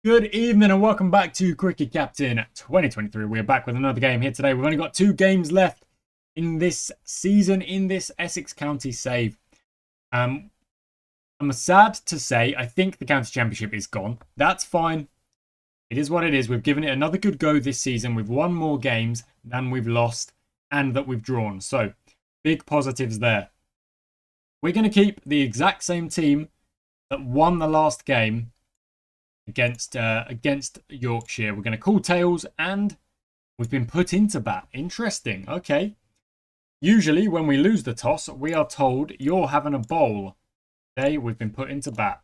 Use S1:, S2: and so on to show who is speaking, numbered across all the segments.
S1: Good evening and welcome back to Cricket Captain 2023. We're back with another game here today. We've only got 2 games left in this season in this Essex County save. I'm sad to say I think the county championship is gone. That's fine. It is what it is. We've given it another good go this season. We've won more games than we've lost and that we've drawn. So big positives there. We're going to keep the exact same team that won the last game against Yorkshire. We're going to call tails and we've been put into bat. Interesting. Okay. Usually when we lose the toss, we are told you're having a bowl. Today we've been put into bat.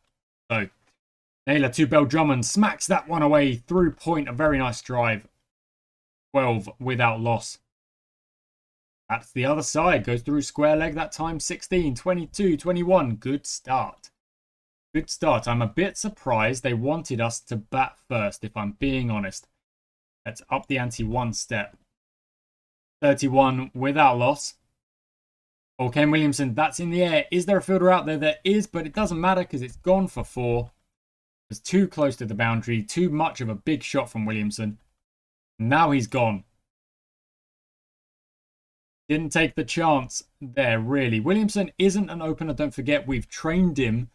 S1: So Naylor to Drummond smacks that one away through point. A very nice drive. 12 without loss. That's the other side. Goes through square leg that time. 16, 22, 21. Good start. Good start. I'm a bit surprised they wanted us to bat first, if I'm being honest. Let's up the ante one step. 31 without loss. Oh, Ken Williamson, that's in the air. Is there a fielder out there? There is, but it doesn't matter because it's gone for 4. It's too close to the boundary. Too much of a big shot from Williamson. Now he's gone. Didn't take the chance there, really. Williamson isn't an opener. Don't forget, we've trained him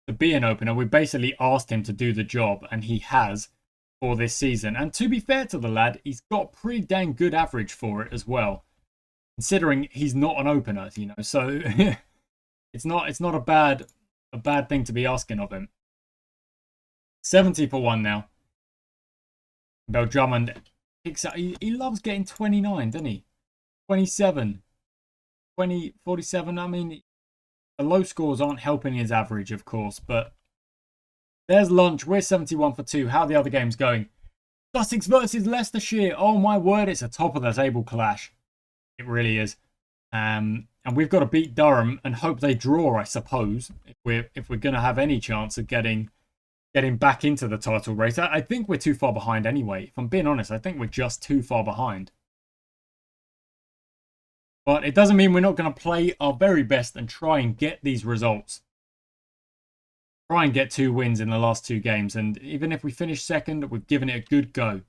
S1: to be an opener. We basically asked him to do the job, and he has for this season. And to be fair to the lad, he's got pretty dang good average for it as well, considering he's not an opener, you know. So it's not a bad thing to be asking of him. 70 for 1 now. Drummond picks up. He loves getting 29, doesn't he? 27, 20, 47. I mean, the low scores aren't helping his average, of course, but there's lunch. We're 71 for 2. How are the other games going? Sussex versus Leicestershire. Oh my word, it's a top of the table clash. It really is. And we've got to beat Durham and hope they draw, I suppose, if we're going to have any chance of getting back into the title race. I think we're too far behind anyway. If I'm being honest, I think we're just too far behind. But it doesn't mean we're not going to play our very best and try and get these results. Try and get 2 wins in the last 2 games. And even if we finish second, we've given it a good go.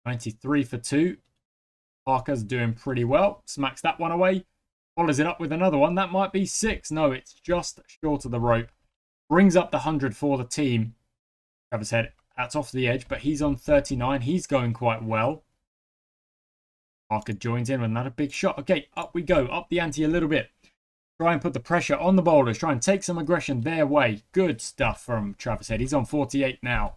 S1: 93 for 2. Parker's doing pretty well. Smacks that one away. Follows it up with another one. That might be 6. No, it's just short of the rope. Brings up the 100 for the team. Travis Head, that's off the edge, but he's on 39. He's going quite well. Parker joins in with another big shot. Okay, up we go. Up the ante a little bit. Try and put the pressure on the bowlers. Try and take some aggression their way. Good stuff from Travis Head. He's on 48 now.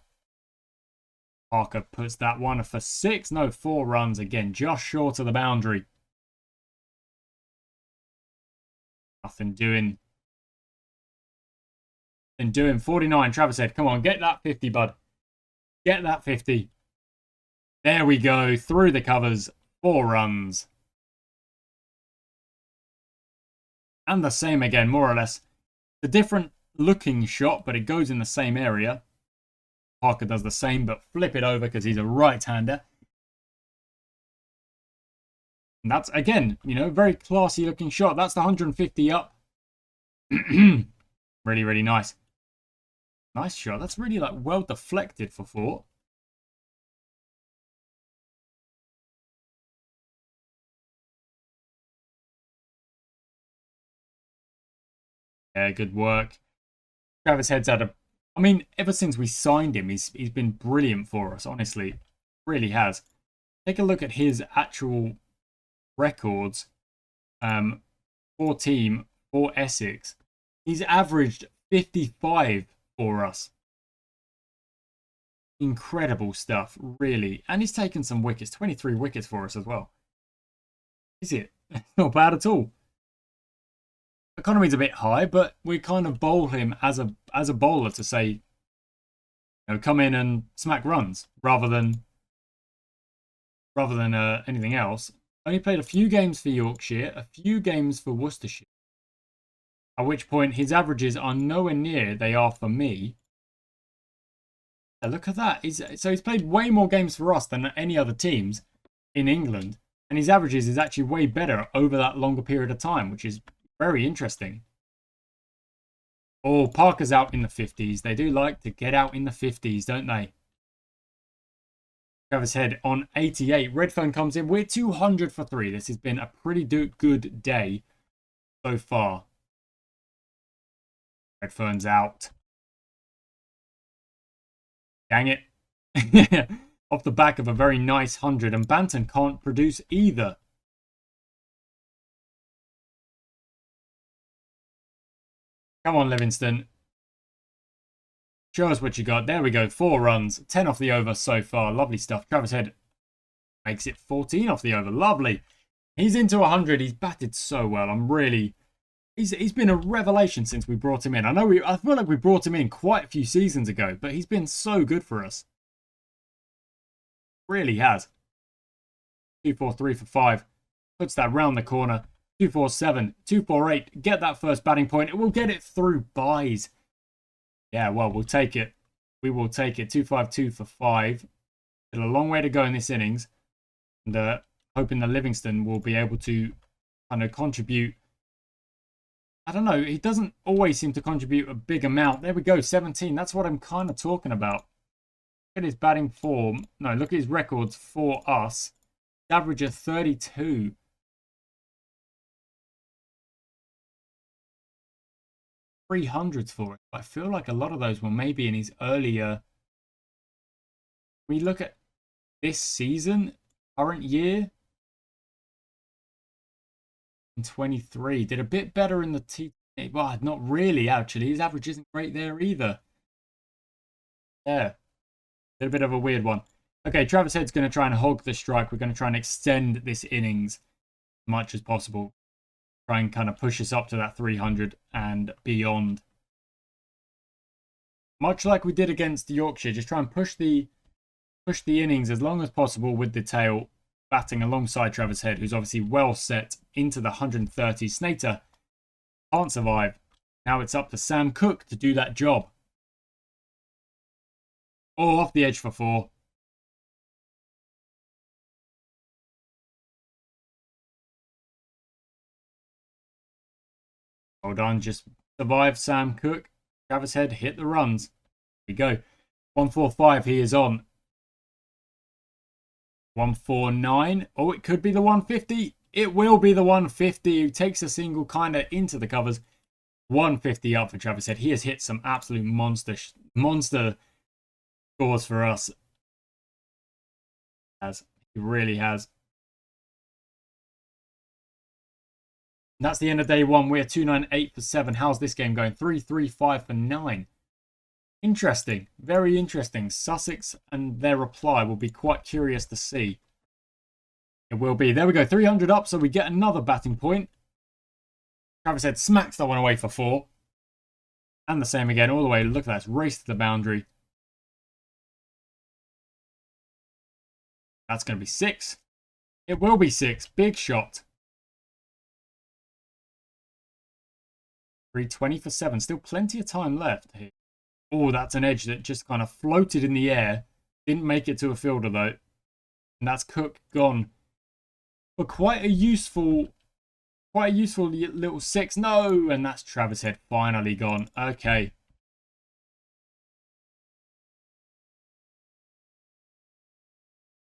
S1: Parker puts that one for 6. No, 4 runs again. Just short of the boundary. Nothing doing. 49. Travis Head. Come on, get that 50, bud. Get that 50. There we go. Through the covers. 4 runs. And the same again, more or less. The different looking shot, but it goes in the same area. Parker does the same, but flip it over because he's a right-hander. And that's, again, you know, very classy looking shot. That's the 150 up. Really, really nice. Nice shot. That's really, like, well deflected for 4. Yeah, good work. Travis Head's had I mean, ever since we signed him, he's been brilliant for us, honestly. Really has. Take a look at his actual records for team, for Essex. He's averaged 55 for us. Incredible stuff, really. And he's taken some wickets, 23 wickets for us as well. Is it? Not bad at all. Economy's a bit high, but we kind of bowl him as a bowler to say, you know, come in and smack runs rather than anything else. Only played a few games for Yorkshire, a few games for Worcestershire. At which point his averages are nowhere near they are for me. Look at that. So he's played way more games for us than any other teams in England, and his averages is actually way better over that longer period of time, which is very interesting. Oh, Parker's out in the 50s. They do like to get out in the 50s, don't they? Travis Head on 88. Redfern comes in. We're 200 for 3. This has been a pretty good day so far. Redfern's out. Dang it. Off the back of a very nice 100. And Banton can't produce either. Come on, Livingston. Show us what you got. There we go. 4 runs. 10 off the over so far. Lovely stuff. Travis Head makes it 14 off the over. Lovely. He's into 100. He's batted so well. I'm really... He's been a revelation since we brought him in. I feel like we brought him in quite a few seasons ago, but he's been so good for us. Really has. 2-4-3 for 5. Puts that round the corner. 2-4-7. 2-4-8. Get that first batting point. It will get it through buys. Yeah, well, we'll take it. We will take it. 2-5-2 for 5. Still a long way to go in this innings. And hoping that Livingston will be able to kind of contribute. I don't know. He doesn't always seem to contribute a big amount. There we go. 17. That's what I'm kind of talking about. Look at his batting form. No, look at his records for us. Average of 32. .300s for it. I feel like a lot of those were maybe in his earlier. We look at this season, current year. In 23, did a bit better in the T. Well, not really actually. His average isn't great there either. Yeah, a bit of a weird one. Okay, Travis Head's going to try and hog the strike. We're going to try and extend this innings as much as possible. Try and kind of push us up to that 300 and beyond. Much like we did against Yorkshire, just try and push the innings as long as possible with the tail batting alongside Travis Head, who's obviously well set into the 130. Snater can't survive. Now it's up to Sam Cook to do that job. Oh, off the edge for 4. Well done. Just survive, Sam Cook. Travis Head hit the runs. Here we go. 145 he is on. 149. Oh, it could be the 150. It will be the 150. Who takes a single kind of into the covers. 150 up for Travis Head. He has hit some absolute monster scores for us. He really has. And that's the end of day 1. We're 298 for 7. How's this game going? 335 for 9. Interesting. Very interesting. Sussex and their reply will be quite curious to see. It will be. There we go. 300 up, so we get another batting point. Travis Head smacks that one away for 4. And the same again all the way. Look at that. It's raced to the boundary. That's going to be 6. It will be 6. Big shot. 320 for 7. Still plenty of time left here. Oh, that's an edge that just kind of floated in the air. Didn't make it to a fielder, though. And that's Cook gone. But quite a useful little 6. No! And that's Travis Head finally gone. Okay.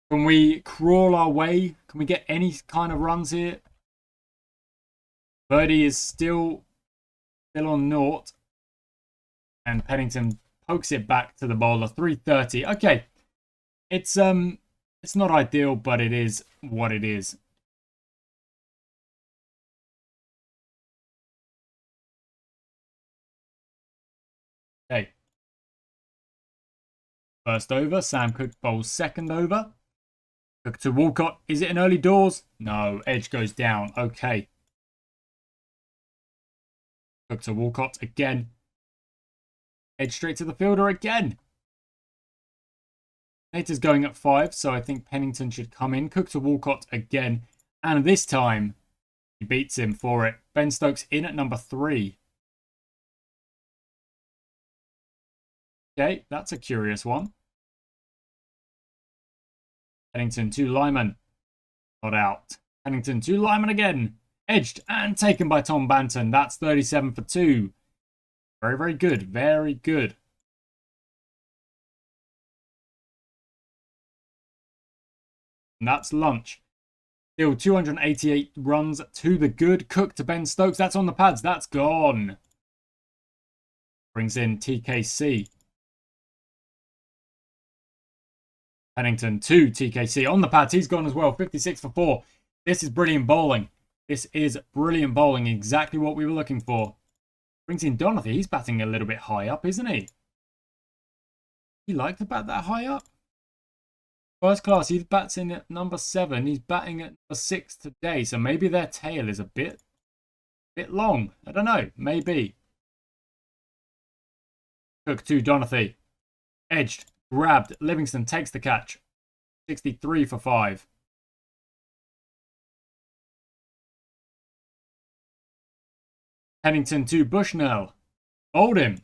S1: Can we crawl our way? Can we get any kind of runs here? Birdie is still on naught. And Pennington pokes it back to the bowler. 330. Okay. It's not ideal, but it is what it is. Okay. First over. Sam Cook bowls second over. Cook to Walcott. Is it an early doors? No. Edge goes down. Okay. Cook to Walcott again. Edge straight to the fielder again. Nater's going at 5, so I think Pennington should come in. Cook to Walcott again. And this time, he beats him for it. Ben Stokes in at number 3. Okay, that's a curious one. Pennington to Lyman. Not out. Pennington to Lyman again. Edged and taken by Tom Banton. That's 37 for 2. Very, very good. Very good. And that's lunch. Still 288 runs to the good. Cook to Ben Stokes. That's on the pads. That's gone. Brings in TKC. Pennington to TKC. On the pads. He's gone as well. 56 for 4. This is brilliant bowling. This is brilliant bowling. Exactly what we were looking for. Brings in Donathy. He's batting a little bit high up, isn't he? He like to bat that high up? First class, he bats in at number 7. He's batting at number 6 today. So maybe their tail is a bit long. I don't know. Maybe. Cook to Donathy. Edged. Grabbed. Livingston takes the catch. 63 for 5. Pennington to Bushnell. Bowled him.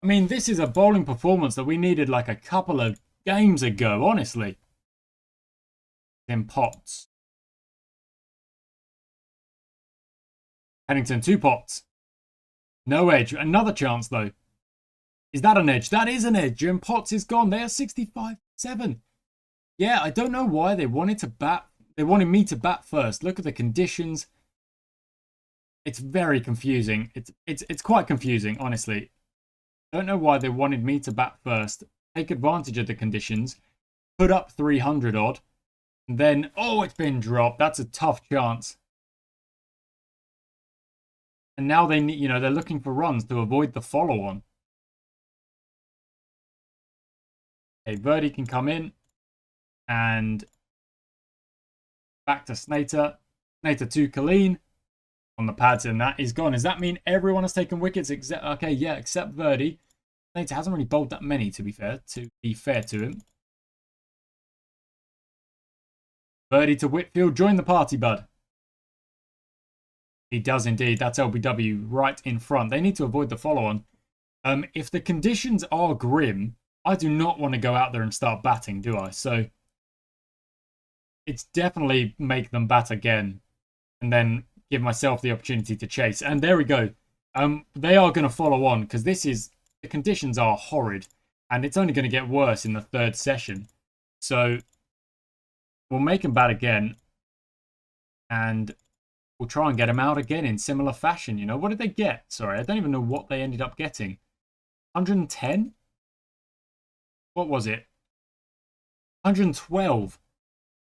S1: I mean, this is a bowling performance that we needed like a couple of games ago, honestly. In Potts. Pennington, 2 Potts. No edge. Another chance, though. Is that an edge? That is an edge. And Potts is gone. They are 65-7. Yeah, I don't know why they wanted to bat. They wanted me to bat first. Look at the conditions. It's very confusing. It's quite confusing, honestly. Don't know why they wanted me to bat first. Take advantage of the conditions. Put up 300 odd. And then, oh, it's been dropped. That's a tough chance. And now they need, they're looking for runs to avoid the follow-on. Okay, Verdi can come in. And back to Snater. Snater to Colleen. On the pads, and that is gone. Does that mean everyone has taken wickets except, okay, yeah, except Verdi. Snater hasn't really bowled that many, to be fair to him. Verdi to Whitfield. Join the party, bud. He does indeed. That's LBW right in front. They need to avoid the follow-on. If the conditions are grim, I do not want to go out there and start batting, do I? So it's definitely make them bat again and then give myself the opportunity to chase. And there we go. They are going to follow on because the conditions are horrid and it's only going to get worse in the 3rd session. So we'll make them bat again and we'll try and get them out again in similar fashion. What did they get? Sorry, I don't even know what they ended up getting. 110? What was it? 112.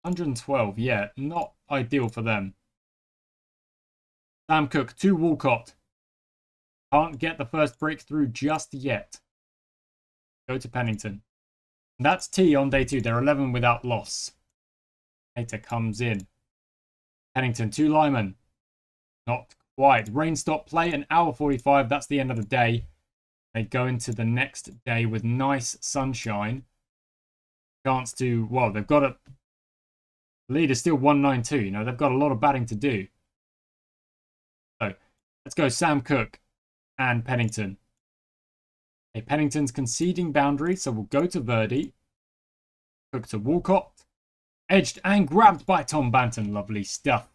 S1: 112, yeah, not ideal for them. Sam Cook to Walcott. Can't get the first breakthrough just yet. Go to Pennington. And that's T on day 2. They're 11 without loss. Hater comes in. Pennington to Lyman. Not quite. Rain stop play, an hour 45. That's the end of the day. They go into the next day with nice sunshine. Chance to, well, they've got a lead is still 192. They've got a lot of batting to do. So let's go Sam Cook and Pennington. Okay, Pennington's conceding boundary, so we'll go to Verdi. Cook to Walcott. Edged and grabbed by Tom Banton. Lovely stuff.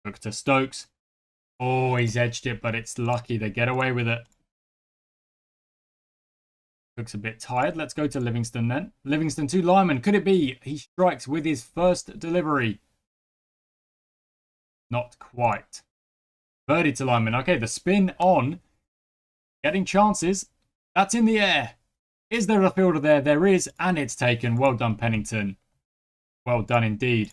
S1: Cook to Stokes. Oh, he's edged it, but it's lucky they get away with it. Looks a bit tired. Let's go to Livingston then. Livingston to Lyman. Could it be? He strikes with his first delivery. Not quite. Verdi to Lyman. Okay, the spin on. Getting chances. That's in the air. Is there a fielder there? There is, and it's taken. Well done, Pennington. Well done indeed.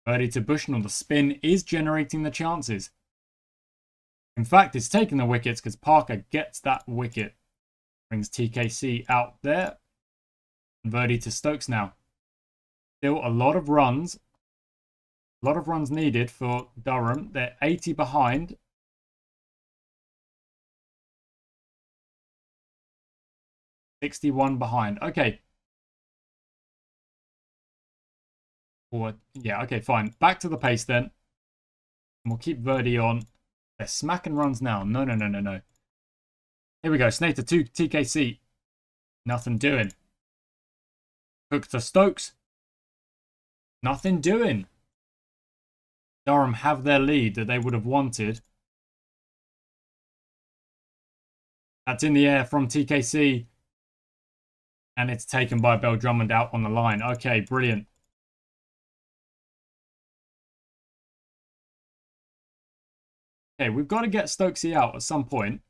S1: Verdi to Bushnell. The spin is generating the chances. In fact, it's taking the wickets because Parker gets that wicket. Brings TKC out there. Verdi to Stokes now. Still a lot of runs. A lot of runs needed for Durham. They're 80 behind. $61 behind. Okay. Yeah, okay, fine. Back to the pace then. And we'll keep Verdi on. They're smacking runs now. No. Here we go. Snater to TKC. Nothing doing. Cook to Stokes. Nothing doing. Durham have their lead that they would have wanted. That's in the air from TKC. And it's taken by Drummond out on the line. Okay, brilliant. Okay, we've got to get Stokesy out at some point.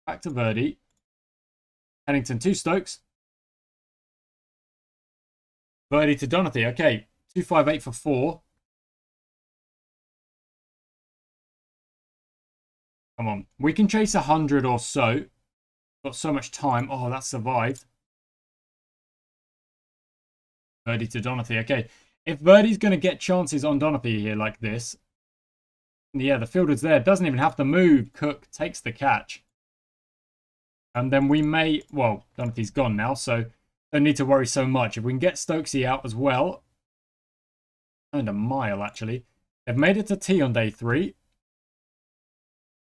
S1: Back to Verdi. Pennington to Stokes. Verdi to Donathy. Okay, 258 for 4. Come on. We can chase 100 or so. Got so much time. Oh, that survived. Verdi to Donathy. Okay, if Verdi's going to get chances on Donathy here like this. Yeah, the fielder's there. Doesn't even have to move. Cook takes the catch. And then we may... Well, Donathy's gone now, so don't need to worry so much. If we can get Stokesy out as well. And a mile, actually. They've made it to T on day 3.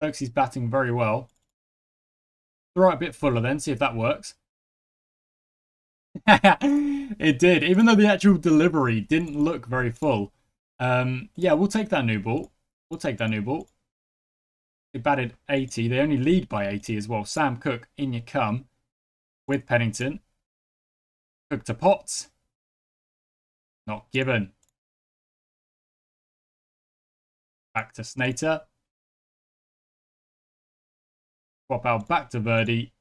S1: Stokesy's batting very well. Throw it a bit fuller then, see if that works. It did, even though the actual delivery didn't look very full. Yeah, we'll take that new ball. We'll take that new ball. They batted 80. They only lead by 80 as well. Sam Cook, in you come. With Pennington. Cook to Potts. Not given. Back to Snater. Swap out back to Verdi.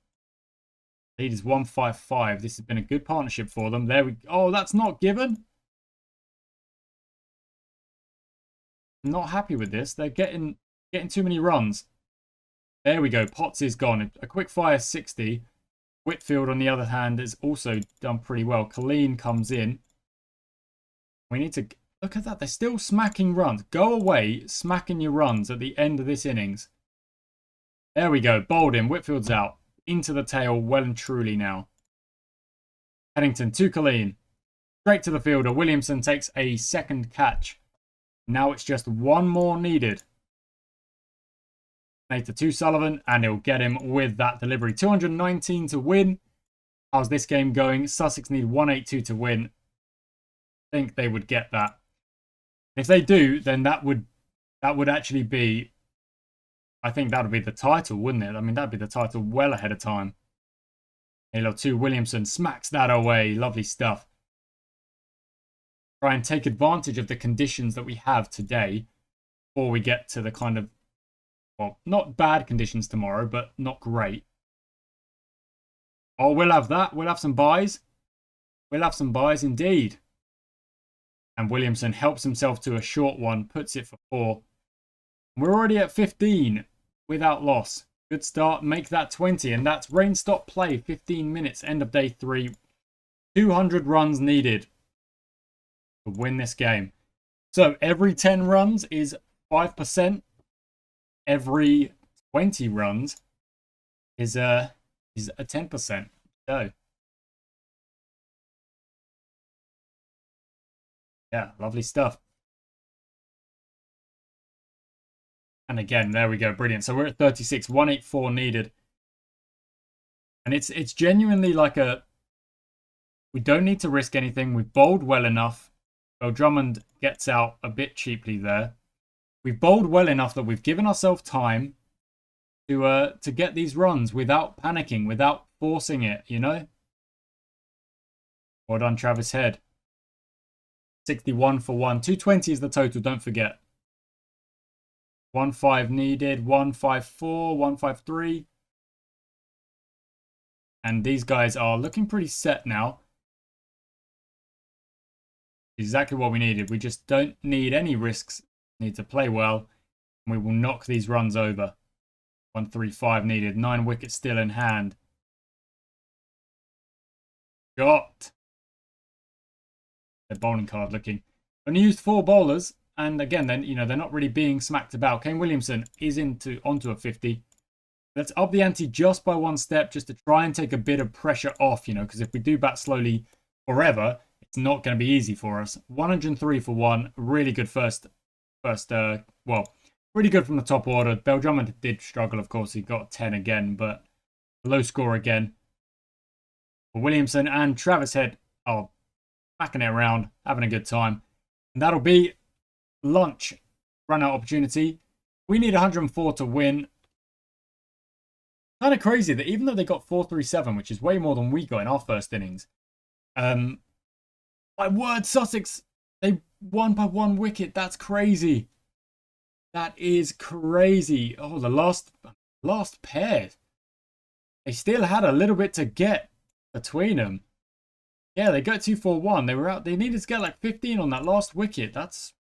S1: Lead is 155. This has been a good partnership for them. There we go. Oh, that's not given. Not happy with this. They're getting too many runs. There we go. Potts is gone. A quick fire 60. Whitfield, on the other hand, has also done pretty well. Colleen comes in. We need to... Look at that. They're still smacking runs. Go away, smacking your runs at the end of this innings. There we go. Bowled in. Whitfield's out. Into the tail, well and truly now. Pennington to Colleen. Straight to the fielder. Williamson takes a second catch. Now it's just one more needed. Nater to Sullivan, and he'll get him with that delivery. 219 to win. How's this game going? Sussex need 182 to win. I think they would get that. If they do, then that would actually be... I think that would be the title, wouldn't it? I mean, that'd be the title well ahead of time. Halo 2, Williamson smacks that away. Lovely stuff. Try and take advantage of the conditions that we have today before we get to the kind of, well, not bad conditions tomorrow, but not great. Oh, we'll have that. We'll have some buys. We'll have some buys indeed. And Williamson helps himself to a short one, puts it for 4. We're already at 15 without loss. Good start. Make that 20. And that's rain stop play. 15 minutes. End of day 3. 200 runs needed to win this game. So every 10 runs is 5%. Every 20 runs is a 10%. So yeah, lovely stuff. And again, there we go. Brilliant. So we're at 36. 184 needed. And it's genuinely like a... We don't need to risk anything. We've bowled well enough. Well, Drummond gets out a bit cheaply there. We've bowled well enough that we've given ourselves time to get these runs without panicking, without forcing it, you know? Well done, Travis Head. 61 for 1. 220 is the total, don't forget. 1-5 needed, 154, 153. And these guys are looking pretty set now. Exactly what we needed. We just don't need any risks. Need to play well. And we will knock these runs over. 135 needed. 9 wickets still in hand. Got. Their bowling card looking. Only used 4 bowlers. And again, then, you know, they're not really being smacked about. Kane Williamson is onto a 50. Let's up the ante just by 1 step, just to try and take a bit of pressure off, you know, because if we do bat slowly forever, it's not going to be easy for us. 103 for 1. Really good well, really good from the top order. Drummond did struggle, of course. He got 10 again, but low score again. For Williamson and Travis Head are smacking it around, having a good time. And that'll be lunch run out opportunity. We need 104 to win. Kind of crazy that even though they got 437, which is way more than we got in our first innings, my word, Sussex, they won by 1 wicket. That's crazy. That is crazy. Oh, the last pair. They still had a little bit to get between them. Yeah, they got 241. They were out. They needed to get like 15 on that last wicket. That's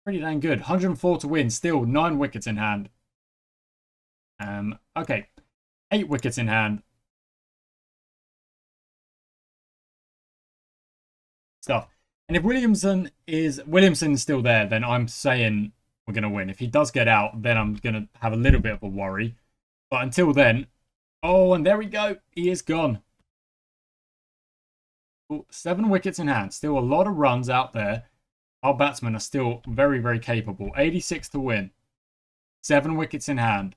S1: pretty dang good. 104 to win. Still 9 wickets in hand. Okay. 8 wickets in hand. Stuff. And if Williamson's still there, then I'm saying we're going to win. If he does get out, then I'm going to have a little bit of a worry. But until then, oh, and there we go. He is gone. 7 wickets in hand. Still a lot of runs out there. Our batsmen are still very, very capable. 86 to win. 7 wickets in hand.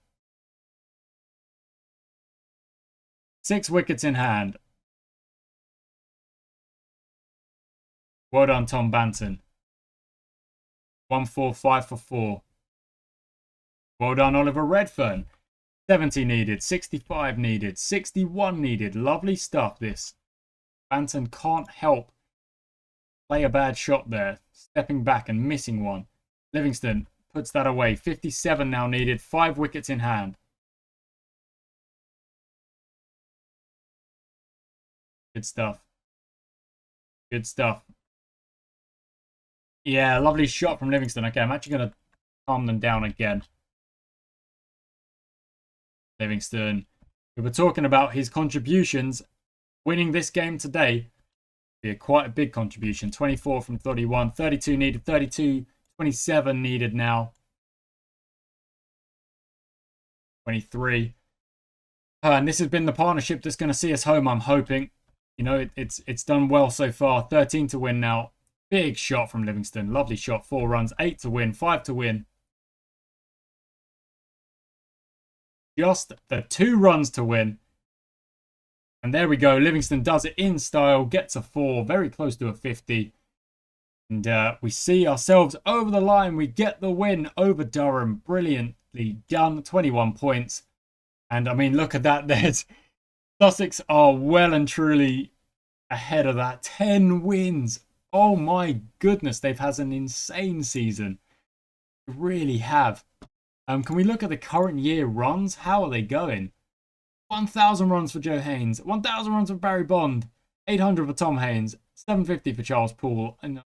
S1: 6 wickets in hand. Well done, Tom Banton. 145 for 4. Well done, Oliver Redfern. 70 needed, 65 needed, 61 needed. Lovely stuff, this. Banton can't help play a bad shot there. Stepping back and missing one. Livingston puts that away. 57 now needed. 5 wickets in hand. Good stuff. Good stuff. Yeah, lovely shot from Livingston. Okay, I'm actually going to calm them down again. Livingston. We were talking about his contributions. Winning this game today be quite a big contribution. 24 from 31. 32 needed. 32. 27 needed now. 23. And this has been the partnership that's going to see us home, I'm hoping. You know, it's done well so far. 13 to win now. Big shot from Livingston. Lovely shot. 4 runs. 8 to win. 5 to win. Just the 2 runs to win. And there we go. Livingston does it in style. Gets a 4. Very close to a 50. And we see ourselves over the line. We get the win over Durham. Brilliantly done. 21 points. And I mean, look at that. There's Sussex are well and truly ahead of that. 10 wins. Oh my goodness. They've had an insane season. They really have. Can we look at the current year runs? How are they going? 1,000 runs for Joe Haynes. 1,000 runs for Barry Bond. 800 for Tom Haynes. 750 for Charles Poole. And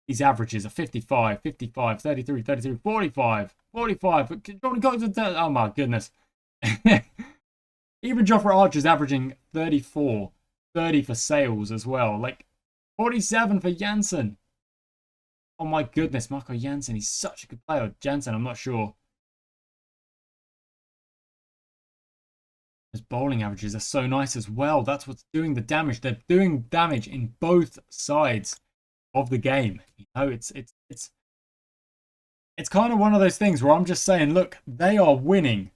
S1: these averages are 55, 55, 33, 33, 45, 45. Oh my goodness. Even Jofra Archer's averaging 34. 30 for Sales as well. Like 47 for Jansen. Oh my goodness, Marco Jansen. He's such a good player. Jansen, I'm not sure. His bowling averages are so nice as well. That's what's doing the damage. They're doing damage in both sides of the game. You know, it's kind of one of those things where I'm just saying, look, they are winning.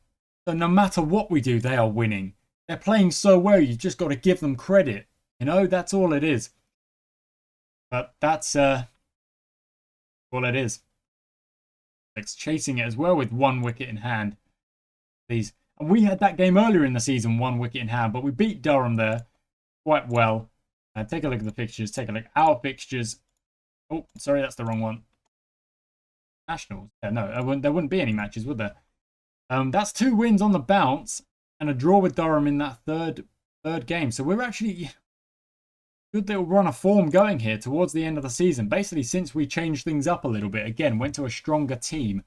S1: So no matter what we do, they are winning. They're playing so well, you just got to give them credit. You know, that's all it is. But that's all it is. It's chasing it as well with 1 wicket in hand. These, and we had that game earlier in the season, 1 wicket in hand, but we beat Durham there quite well. Take a look at the fixtures. Take a look at our fixtures. Oh, sorry, that's the wrong one. Nationals. Yeah, no, there wouldn't be any matches, would there? That's 2 wins on the bounce and a draw with Durham in that third game. So we're actually good little run of form going here towards the end of the season. Basically, since we changed things up a little bit, again, went to a stronger team.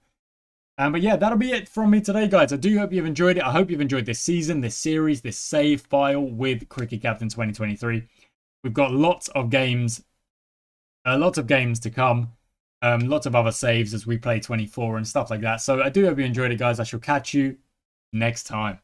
S1: But yeah, that'll be it from me today, guys. I do hope you've enjoyed it. I hope you've enjoyed this season, this series, this save file with Cricket Captain 2023. We've got lots of games to come. Lots of other saves as we play 24 and stuff like that. So I do hope you enjoyed it, guys. I shall catch you next time.